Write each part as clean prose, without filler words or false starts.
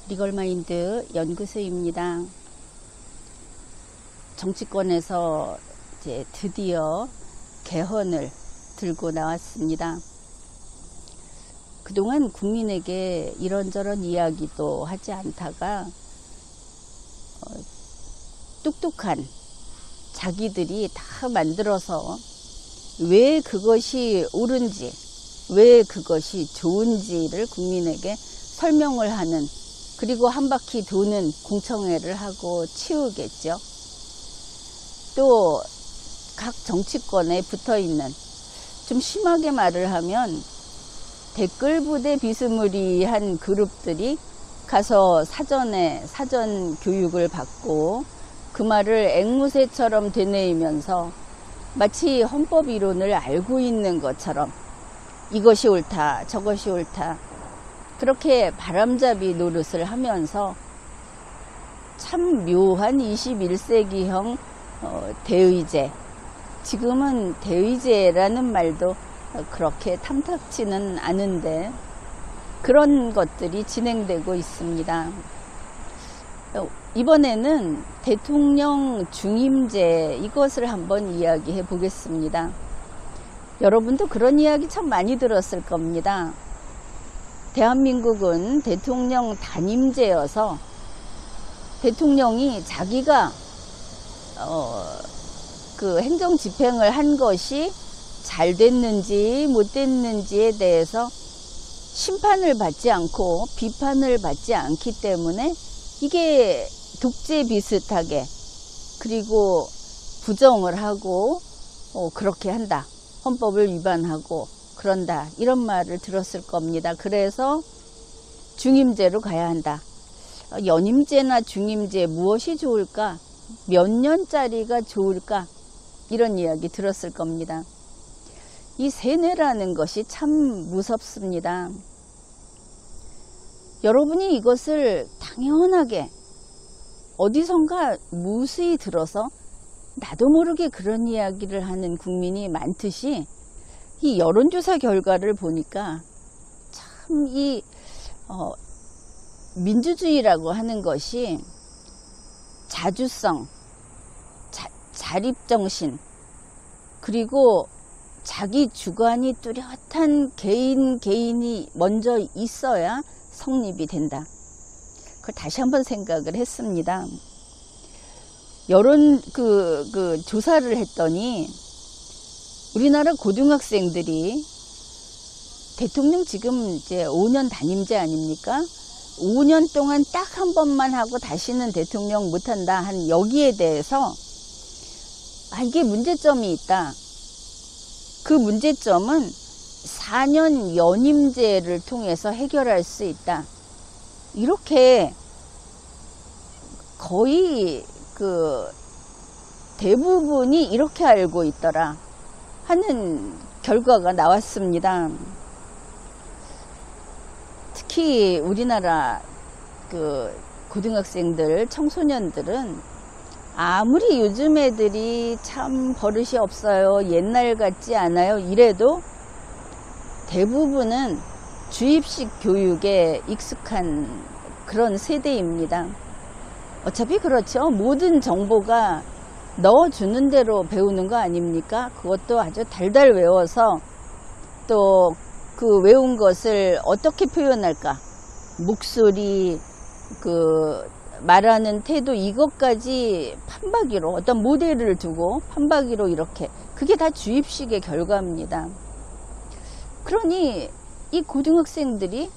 리걸마인드 연구소입니다. 정치권에서 이제 드디어 개헌을 들고 나왔습니다. 그동안 국민에게 이런저런 이야기도 하지 않다가 똑똑한 자기들이 다 만들어서 왜 그것이 옳은지, 왜 그것이 좋은지를 국민에게 설명을 하는, 그리고 한 바퀴 도는 공청회를 하고 치우겠죠. 또 각 정치권에 붙어있는, 좀 심하게 말을 하면 댓글 부대 비스무리한 그룹들이 가서 사전 교육을 받고 그 말을 앵무새처럼 되뇌이면서 마치 헌법 이론을 알고 있는 것처럼 이것이 옳다, 저것이 옳다, 그렇게 바람잡이 노릇을 하면서 참 묘한 21세기형 대의제, 지금은 대의제라는 말도 그렇게 탐탁치는 않은데 그런 것들이 진행되고 있습니다. 이번에는 대통령 중임제, 이것을 한번 이야기해 보겠습니다. 여러분도 그런 이야기 참 많이 들었을 겁니다. 대한민국은 대통령 단임제여서 대통령이 자기가 그 행정 집행을 한 것이 잘 됐는지 못 됐는지에 대해서 심판을 받지 않고 비판을 받지 않기 때문에 이게 독재 비슷하게, 그리고 부정을 하고 그렇게 한다, 헌법을 위반하고 그런다, 이런 말을 들었을 겁니다. 그래서 중임제로 가야 한다. 연임제나 중임제 무엇이 좋을까? 몇 년짜리가 좋을까? 이런 이야기 들었을 겁니다. 이 세뇌라는 것이 참 무섭습니다. 여러분이 이것을 당연하게 어디선가 무수히 들어서 나도 모르게 그런 이야기를 하는 국민이 많듯이, 이 여론조사 결과를 보니까 참 이 민주주의라고 하는 것이 자주성, 자립정신, 그리고 자기 주관이 뚜렷한 개인이 먼저 있어야 성립이 된다. 그걸 다시 한번 생각을 했습니다. 여론 조사를 했더니 우리나라 고등학생들이 대통령 지금 이제 5년 단임제 아닙니까? 5년 동안 딱 한 번만 하고 다시는 대통령 못한다, 한 여기에 대해서 이게 문제점이 있다. 그 문제점은 4년 연임제를 통해서 해결할 수 있다. 이렇게 거의 대부분이 이렇게 알고 있더라 하는 결과가 나왔습니다. 특히 우리나라 고등학생들, 청소년들은 아무리 요즘 애들이 참 버릇이 없어요, 옛날 같지 않아요, 이래도 대부분은 주입식 교육에 익숙한 그런 세대입니다. 어차피 그렇죠. 모든 정보가 넣어주는 대로 배우는 거 아닙니까? 그것도 아주 달달 외워서 또 그 외운 것을 어떻게 표현할까? 목소리, 말하는 태도, 이것까지 판박이로, 어떤 모델을 두고 판박이로 이렇게, 그게 다 주입식의 결과입니다. 그러니 이 고등학생들이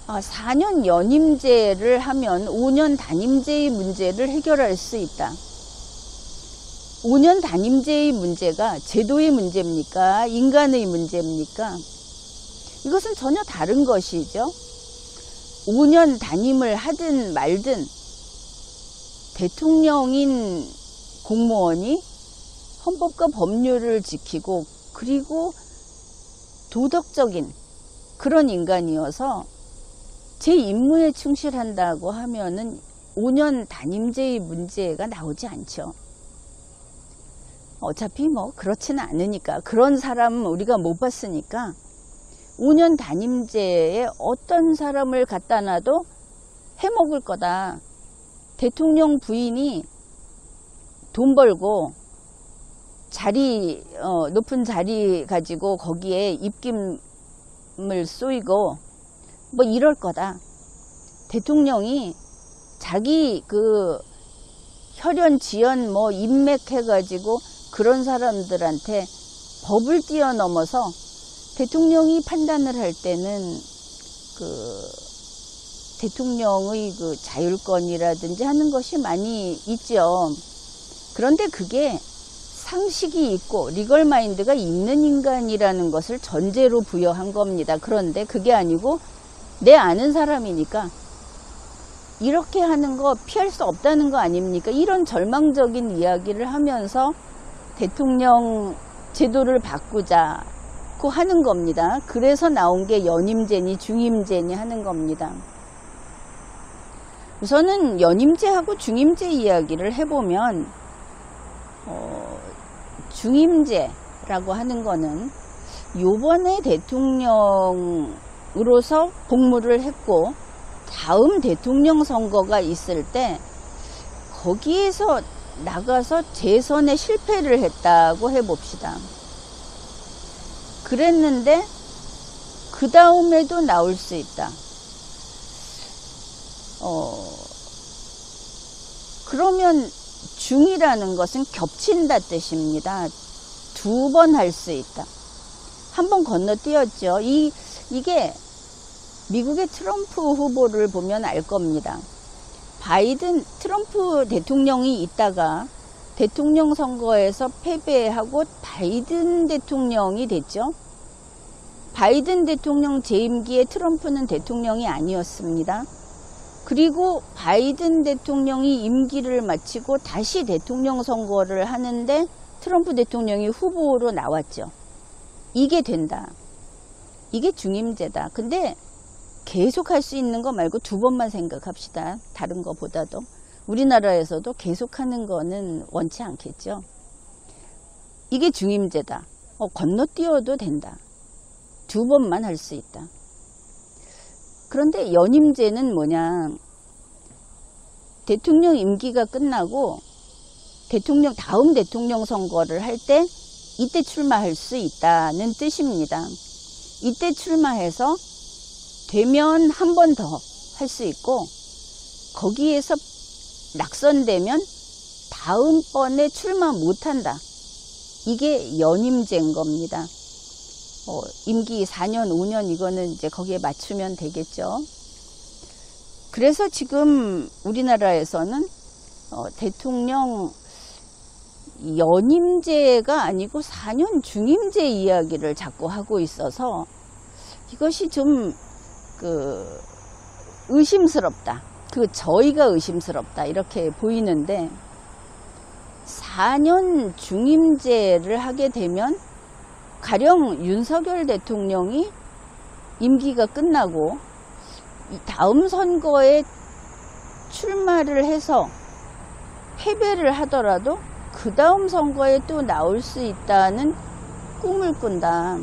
4년 연임제를 하면 5년 단임제의 문제를 해결할 수 있다. 5년 단임제의 문제가 제도의 문제입니까? 인간의 문제입니까? 이것은 전혀 다른 것이죠. 5년 단임을 하든 말든 대통령인 공무원이 헌법과 법률을 지키고, 그리고 도덕적인 그런 인간이어서 제 임무에 충실한다고 하면은 5년 단임제의 문제가 나오지 않죠. 어차피 뭐 그렇지는 않으니까, 그런 사람 우리가 못 봤으니까 5년 단임제에 어떤 사람을 갖다 놔도 해먹을 거다. 대통령 부인이 돈 벌고 높은 자리 가지고 거기에 입김을 쏘이고 뭐 이럴 거다. 대통령이 자기 그 혈연 지연 뭐 인맥 해가지고 그런 사람들한테 법을 뛰어넘어서 대통령이 판단을 할 때는 그 대통령의 그 자율권이라든지 하는 것이 많이 있죠. 그런데 그게 상식이 있고 리걸 마인드가 있는 인간이라는 것을 전제로 부여한 겁니다. 그런데 그게 아니고 내 아는 사람이니까 이렇게 하는 거 피할 수 없다는 거 아닙니까? 이런 절망적인 이야기를 하면서 대통령 제도를 바꾸자고 하는 겁니다. 그래서 나온 게 연임제니 중임제니 하는 겁니다. 우선은 연임제하고 중임제 이야기를 해보면 중임제라고 하는 거는 요번에 대통령으로서 복무를 했고 다음 대통령 선거가 있을 때 거기에서 나가서 재선에 실패를 했다고 해봅시다. 그랬는데 그 다음에도 나올 수 있다. 그러면 중이라는 것은 겹친다 뜻입니다. 두 번 할 수 있다. 한 번 건너뛰었죠. 이게 미국의 트럼프 후보를 보면 알 겁니다. 트럼프 대통령이 있다가 대통령 선거에서 패배하고 바이든 대통령이 됐죠. 바이든 대통령 재임기에 트럼프는 대통령이 아니었습니다. 그리고 바이든 대통령이 임기를 마치고 다시 대통령 선거를 하는데 트럼프 대통령이 후보로 나왔죠. 이게 된다. 이게 중임제다. 근데 계속 할 수 있는 거 말고 두 번만 생각합시다. 다른 거보다도. 우리나라에서도 계속 하는 거는 원치 않겠죠. 이게 중임제다. 건너뛰어도 된다. 두 번만 할 수 있다. 그런데 연임제는 뭐냐. 대통령 임기가 끝나고 다음 대통령 선거를 할 때 이때 출마할 수 있다는 뜻입니다. 이때 출마해서 되면 한 번 더 할 수 있고 거기에서 낙선되면 다음번에 출마 못한다. 이게 연임제인 겁니다. 임기 4년, 5년 이거는 이제 거기에 맞추면 되겠죠. 그래서 지금 우리나라에서는 대통령 연임제가 아니고 4년 중임제 이야기를 자꾸 하고 있어서 이것이 좀 의심스럽다. 저희가 의심스럽다. 이렇게 보이는데 4년 중임제를 하게 되면 가령 윤석열 대통령이 임기가 끝나고 다음 선거에 출마를 해서 패배를 하더라도 그 다음 선거에 또 나올 수 있다는 꿈을 꾼다.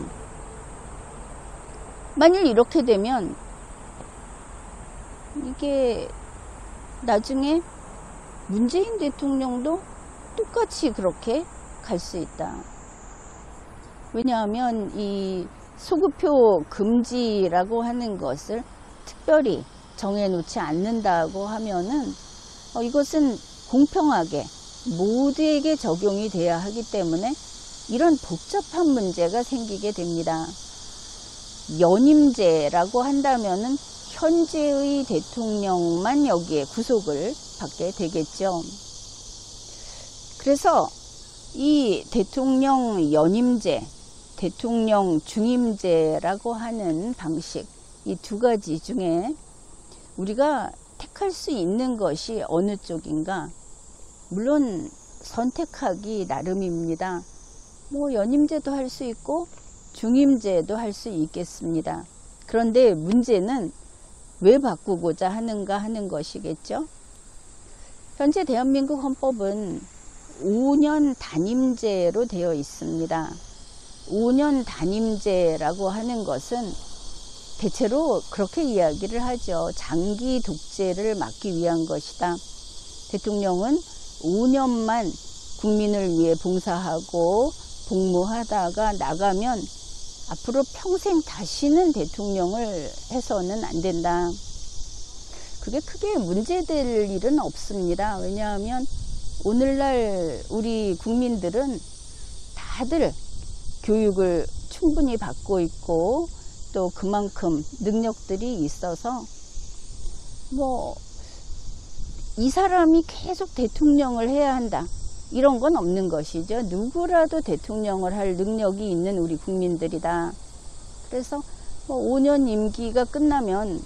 만일 이렇게 되면 이게 나중에 문재인 대통령도 똑같이 그렇게 갈 수 있다. 왜냐하면 이 소급표 금지라고 하는 것을 특별히 정해놓지 않는다고 하면은 이것은 공평하게 모두에게 적용이 돼야 하기 때문에 이런 복잡한 문제가 생기게 됩니다. 연임제라고 한다면은 현재의 대통령만 여기에 구속을 받게 되겠죠. 그래서 이 대통령 연임제, 대통령 중임제라고 하는 방식, 이 두 가지 중에 우리가 택할 수 있는 것이 어느 쪽인가? 물론 선택하기 나름입니다. 연임제도 할 수 있고 중임제도 할 수 있겠습니다. 그런데 문제는 왜 바꾸고자 하는가 하는 것이겠죠. 현재 대한민국 헌법은 5년 단임제로 되어 있습니다. 5년 단임제라고 하는 것은 대체로 그렇게 이야기를 하죠. 장기 독재를 막기 위한 것이다. 대통령은 5년만 국민을 위해 봉사하고 복무하다가 나가면 앞으로 평생 다시는 대통령을 해서는 안 된다. 그게 크게 문제될 일은 없습니다. 왜냐하면 오늘날 우리 국민들은 다들 교육을 충분히 받고 있고 또 그만큼 능력들이 있어서 이 사람이 계속 대통령을 해야 한다 이런 건 없는 것이죠. 누구라도 대통령을 할 능력이 있는 우리 국민들이다. 그래서 5년 임기가 끝나면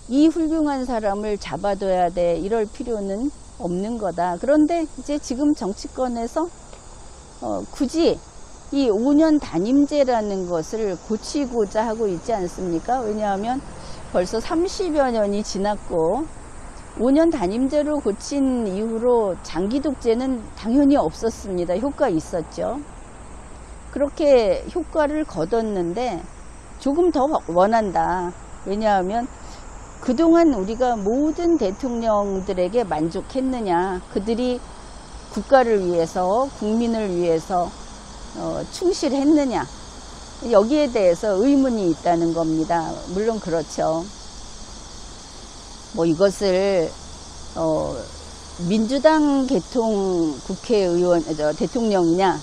이 훌륭한 사람을 잡아둬야 돼 이럴 필요는 없는 거다. 그런데 이제 지금 정치권에서 굳이 이 5년 단임제라는 것을 고치고자 하고 있지 않습니까? 왜냐하면 벌써 30여 년이 지났고 5년 단임제로 고친 이후로 장기 독재는 당연히 없었습니다. 효과 있었죠. 그렇게 효과를 거뒀는데 조금 더 원한다. 왜냐하면 그동안 우리가 모든 대통령들에게 만족했느냐, 그들이 국가를 위해서 국민을 위해서 충실했느냐, 여기에 대해서 의문이 있다는 겁니다. 물론 그렇죠. 이것을 민주당 개통 국회의원 대통령이냐,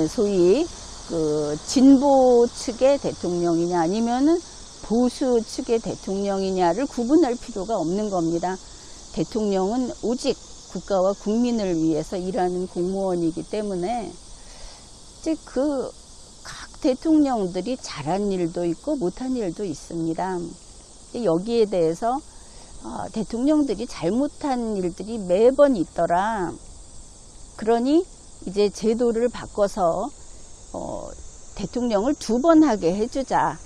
소위 그 진보 측의 대통령이냐 아니면은 보수 측의 대통령이냐를 구분할 필요가 없는 겁니다. 대통령은 오직 국가와 국민을 위해서 일하는 공무원이기 때문에 이제 그 각 대통령들이 잘한 일도 있고 못한 일도 있습니다. 여기에 대해서 대통령들이 잘못한 일들이 매번 있더라. 그러니 이제 제도를 바꿔서 대통령을 2번 하게 해주자.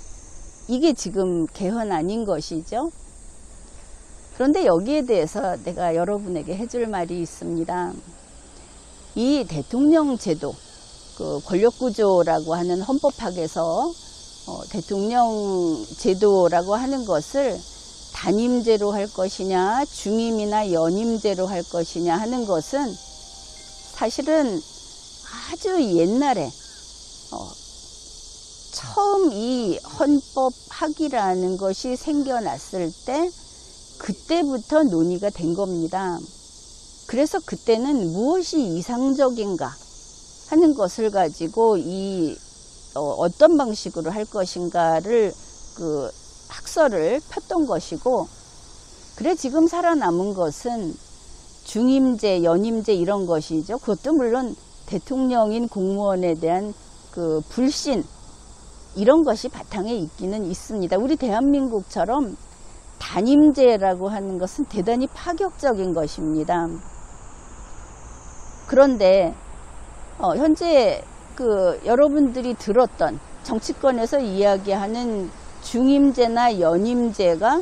이게 지금 개헌 아닌 것이죠. 그런데 여기에 대해서 내가 여러분에게 해줄 말이 있습니다. 이 대통령 제도, 그 권력구조라고 하는 헌법학에서 대통령 제도라고 하는 것을 단임제로 할 것이냐 중임이나 연임제로 할 것이냐 하는 것은 사실은 아주 옛날에 처음 이 헌법학이라는 것이 생겨났을 때 그때부터 논의가 된 겁니다. 그래서 그때는 무엇이 이상적인가 하는 것을 가지고 어떤 방식으로 할 것인가를 그 학설을 폈던 것이고, 그래 지금 살아남은 것은 중임제, 연임제 이런 것이죠. 그것도 물론 대통령인 공무원에 대한 그 불신 이런 것이 바탕에 있기는 있습니다. 우리 대한민국처럼 단임제라고 하는 것은 대단히 파격적인 것입니다. 그런데 현재 그 여러분들이 들었던 정치권에서 이야기하는 중임제나 연임제가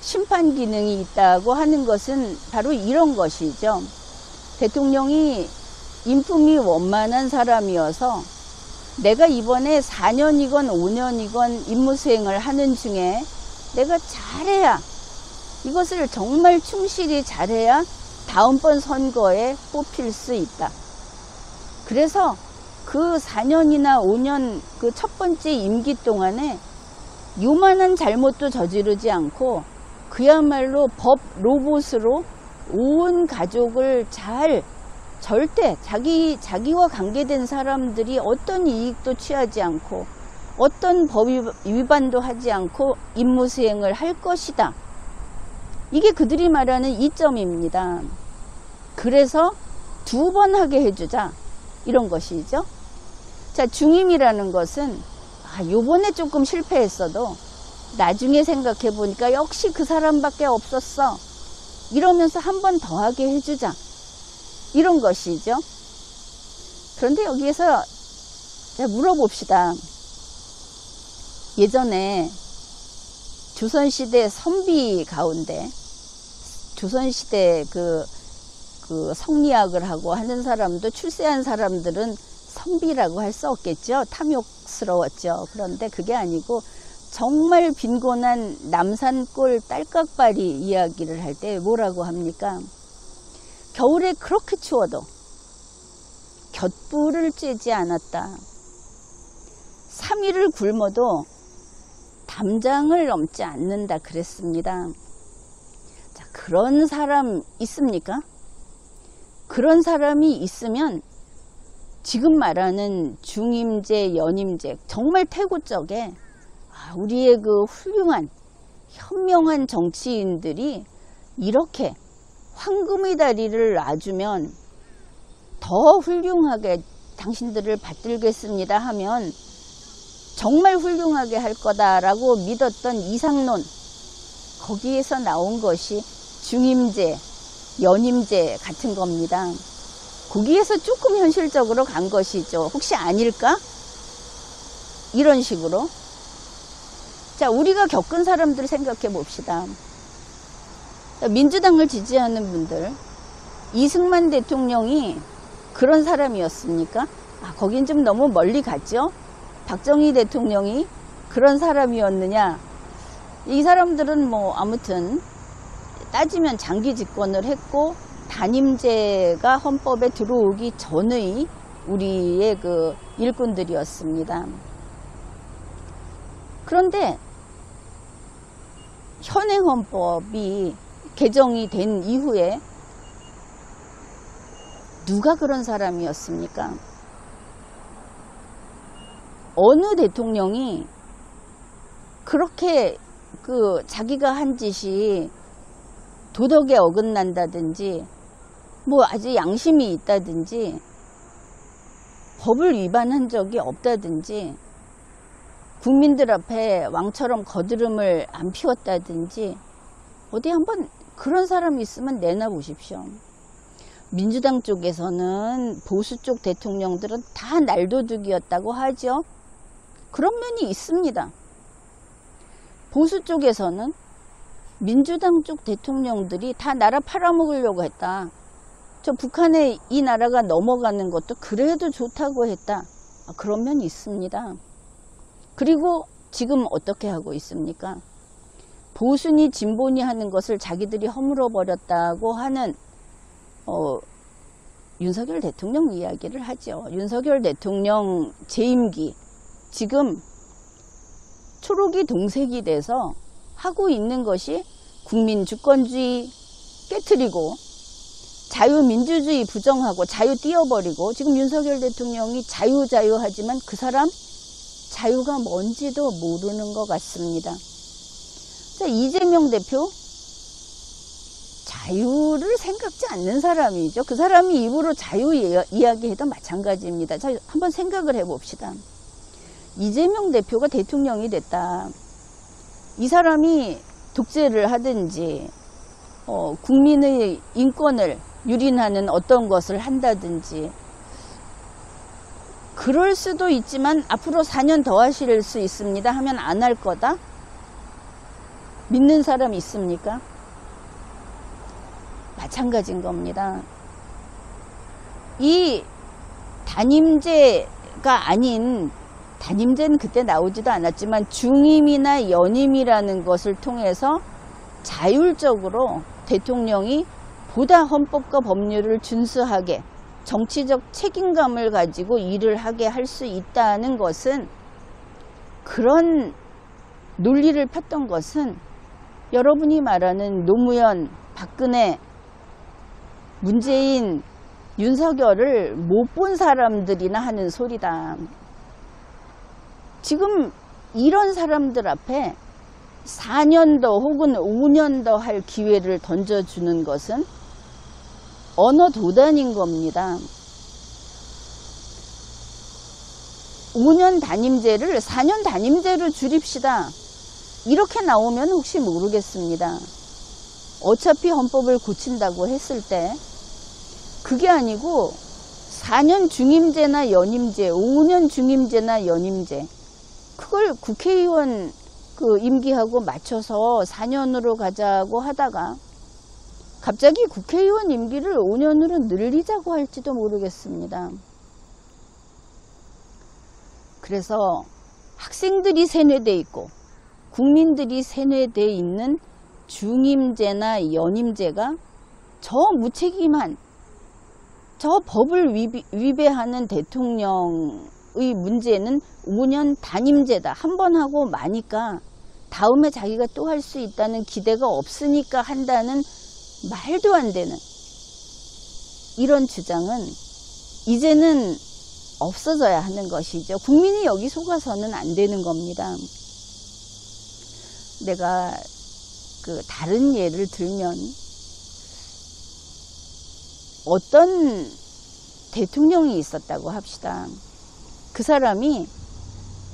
심판 기능이 있다고 하는 것은 바로 이런 것이죠. 대통령이 인품이 원만한 사람이어서 내가 이번에 4년이건 5년이건 임무 수행을 하는 중에 내가 잘해야, 이것을 정말 충실히 잘해야 다음번 선거에 뽑힐 수 있다. 그래서 그 4년이나 5년 그 첫 번째 임기 동안에 요만한 잘못도 저지르지 않고 그야말로 법 로봇으로 온 가족을 잘, 절대 자기와 관계된 사람들이 어떤 이익도 취하지 않고 어떤 법 위반도 하지 않고 임무 수행을 할 것이다. 이게 그들이 말하는 이점입니다. 그래서 2번 하게 해주자 이런 것이죠. 자, 중임이라는 것은 요번에 조금 실패했어도 나중에 생각해 보니까 역시 그 사람밖에 없었어 이러면서 한 번 더 하게 해주자 이런 것이죠. 그런데 여기에서 물어봅시다. 예전에 조선시대 선비 가운데 조선시대 그 성리학을 하고 하는 사람도 출세한 사람들은 선비라고 할 수 없겠죠. 탐욕스러웠죠. 그런데 그게 아니고 정말 빈곤한 남산골 딸깍바리 이야기를 할 때 뭐라고 합니까? 겨울에 그렇게 추워도 곁불을 쬐지 않았다. 3일을 굶어도 담장을 넘지 않는다 그랬습니다. 자, 그런 사람 있습니까? 그런 사람이 있으면 지금 말하는 중임제, 연임제, 정말 태고적에 우리의 그 훌륭한 현명한 정치인들이 이렇게 황금의 다리를 놔주면 더 훌륭하게 당신들을 받들겠습니다 하면 정말 훌륭하게 할 거다라고 믿었던 이상론, 거기에서 나온 것이 중임제, 연임제 같은 겁니다. 거기에서 조금 현실적으로 간 것이죠. 혹시 아닐까? 이런 식으로. 자, 우리가 겪은 사람들 생각해 봅시다. 민주당을 지지하는 분들, 이승만 대통령이 그런 사람이었습니까? 거긴 좀 너무 멀리 갔죠? 박정희 대통령이 그런 사람이었느냐? 이 사람들은 뭐 아무튼 따지면 장기 집권을 했고 단임제가 헌법에 들어오기 전의 우리의 그 일꾼들이었습니다. 그런데 현행 헌법이 개정이 된 이후에 누가 그런 사람이었습니까? 어느 대통령이 그렇게 그 자기가 한 짓이 도덕에 어긋난다든지 뭐 아주 양심이 있다든지 법을 위반한 적이 없다든지 국민들 앞에 왕처럼 거드름을 안 피웠다든지 어디 한번 그런 사람이 있으면 내놔보십시오. 민주당 쪽에서는 보수 쪽 대통령들은 다 날도둑이었다고 하죠. 그런 면이 있습니다. 보수 쪽에서는 민주당 쪽 대통령들이 다 나라 팔아먹으려고 했다. 저 북한에 이 나라가 넘어가는 것도 그래도 좋다고 했다. 그런 면이 있습니다. 그리고 지금 어떻게 하고 있습니까? 보수니 진보니 하는 것을 자기들이 허물어 버렸다고 하는 윤석열 대통령 이야기를 하죠. 윤석열 대통령 재임기 지금 초록이 동색이 돼서 하고 있는 것이 국민 주권주의 깨트리고 자유민주주의 부정하고 자유 띄워버리고 지금 윤석열 대통령이 자유 하지만 그 사람 자유가 뭔지도 모르는 것 같습니다. 자, 이재명 대표 자유를 생각지 않는 사람이죠. 그 사람이 입으로 자유 이야기해도 마찬가지입니다. 자, 한번 생각을 해봅시다. 이재명 대표가 대통령이 됐다. 이 사람이 독재를 하든지 국민의 인권을 유린하는 어떤 것을 한다든지 그럴 수도 있지만 앞으로 4년 더 하실 수 있습니다 하면 안 할 거다? 믿는 사람 있습니까? 마찬가지인 겁니다. 이 단임제가 아닌 단임제는 그때 나오지도 않았지만 중임이나 연임이라는 것을 통해서 자율적으로 대통령이 보다 헌법과 법률을 준수하게 정치적 책임감을 가지고 일을 하게 할 수 있다는 것은 그런 논리를 폈던 것은 여러분이 말하는 노무현, 박근혜, 문재인, 윤석열을 못 본 사람들이나 하는 소리다. 지금 이런 사람들 앞에 4년 더 혹은 5년 더 할 기회를 던져주는 것은 언어 도단인 겁니다. 5년 단임제를 4년 단임제로 줄입시다. 이렇게 나오면 혹시 모르겠습니다. 어차피 헌법을 고친다고 했을 때 그게 아니고 4년 중임제나 연임제, 5년 중임제나 연임제 그걸 국회의원 그 임기하고 맞춰서 4년으로 가자고 하다가 갑자기 국회의원 임기를 5년으로 늘리자고 할지도 모르겠습니다. 그래서 학생들이 세뇌돼 있고 국민들이 세뇌되어 있는 중임제나 연임제가 저 무책임한, 저 법을 위배하는 대통령의 문제는 5년 단임제다. 한 번 하고 마니까 다음에 자기가 또 할 수 있다는 기대가 없으니까 한다는 말도 안 되는 이런 주장은 이제는 없어져야 하는 것이죠. 국민이 여기 속아서는 안 되는 겁니다. 내가 다른 예를 들면 어떤 대통령이 있었다고 합시다. 그 사람이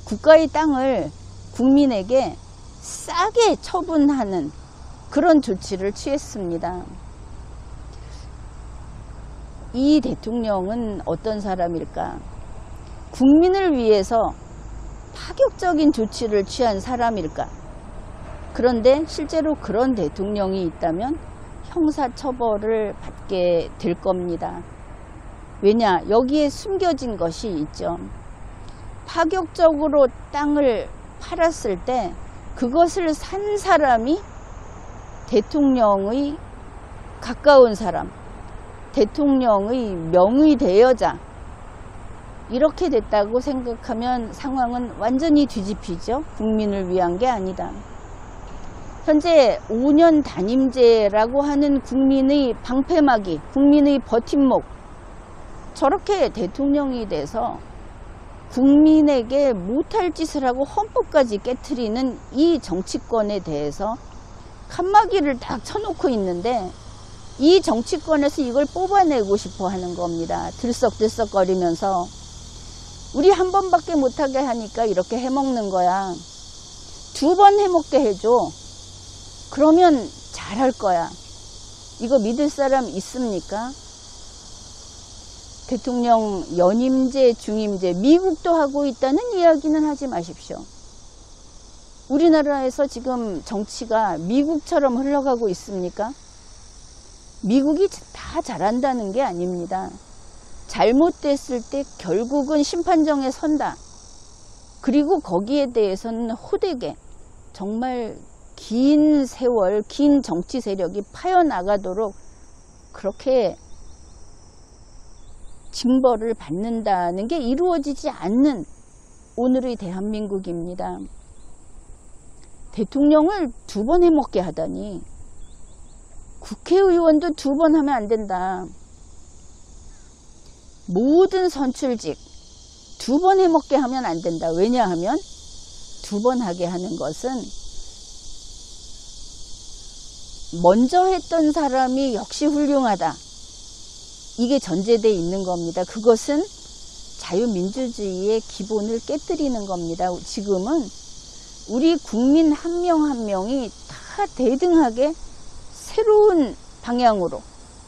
국가의 땅을 국민에게 싸게 처분하는 그런 조치를 취했습니다. 이 대통령은 어떤 사람일까? 국민을 위해서 파격적인 조치를 취한 사람일까? 그런데 실제로 그런 대통령이 있다면 형사처벌을 받게 될 겁니다. 왜냐? 여기에 숨겨진 것이 있죠. 파격적으로 땅을 팔았을 때 그것을 산 사람이 대통령의 가까운 사람, 대통령의 명의 대여자, 이렇게 됐다고 생각하면 상황은 완전히 뒤집히죠. 국민을 위한 게 아니다. 현재 5년 단임제라고 하는 국민의 방패막이, 국민의 버팀목, 저렇게 대통령이 돼서 국민에게 못할 짓을 하고 헌법까지 깨트리는 이 정치권에 대해서 칸막이를 딱 쳐놓고 있는데 이 정치권에서 이걸 뽑아내고 싶어 하는 겁니다. 들썩들썩거리면서 우리 한 번밖에 못하게 하니까 이렇게 해먹는 거야. 2번 해먹게 해줘. 그러면 잘할 거야. 이거 믿을 사람 있습니까? 대통령 연임제, 중임제, 미국도 하고 있다는 이야기는 하지 마십시오. 우리나라에서 지금 정치가 미국처럼 흘러가고 있습니까? 미국이 다 잘한다는 게 아닙니다. 잘못됐을 때 결국은 심판정에 선다. 그리고 거기에 대해서는 호되게 정말 긴 세월, 긴 정치 세력이 파여나가도록 그렇게 징벌을 받는다는 게 이루어지지 않는 오늘의 대한민국입니다. 대통령을 2번 해먹게 하다니, 국회의원도 2번 하면 안 된다. 모든 선출직 2번 해먹게 하면 안 된다. 왜냐하면 2번 하게 하는 것은 먼저 했던 사람이 역시 훌륭하다. 이게 전제되어 있는 겁니다. 그것은 자유민주주의의 기본을 깨뜨리는 겁니다. 지금은 우리 국민 한 명 한 명이 다 대등하게 새로운 방향으로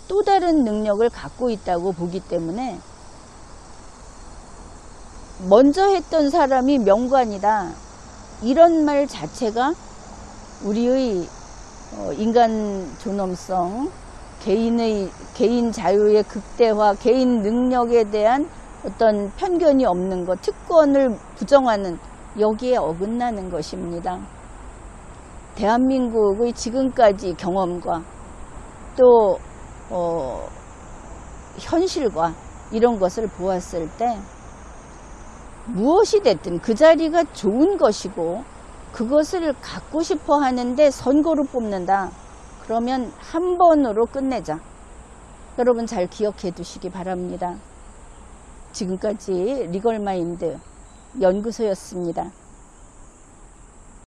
또 다른 능력을 갖고 있다고 보기 때문에 먼저 했던 사람이 명관이다. 이런 말 자체가 우리의 인간 존엄성, 개인 자유의 극대화, 개인 능력에 대한 어떤 편견이 없는 것, 특권을 부정하는 여기에 어긋나는 것입니다. 대한민국의 지금까지 경험과 또 현실과 이런 것을 보았을 때 무엇이 됐든 그 자리가 좋은 것이고 그것을 갖고 싶어 하는데 선거로 뽑는다. 그러면 한 번으로 끝내자. 여러분 잘 기억해 두시기 바랍니다. 지금까지 리걸마인드 연구소였습니다.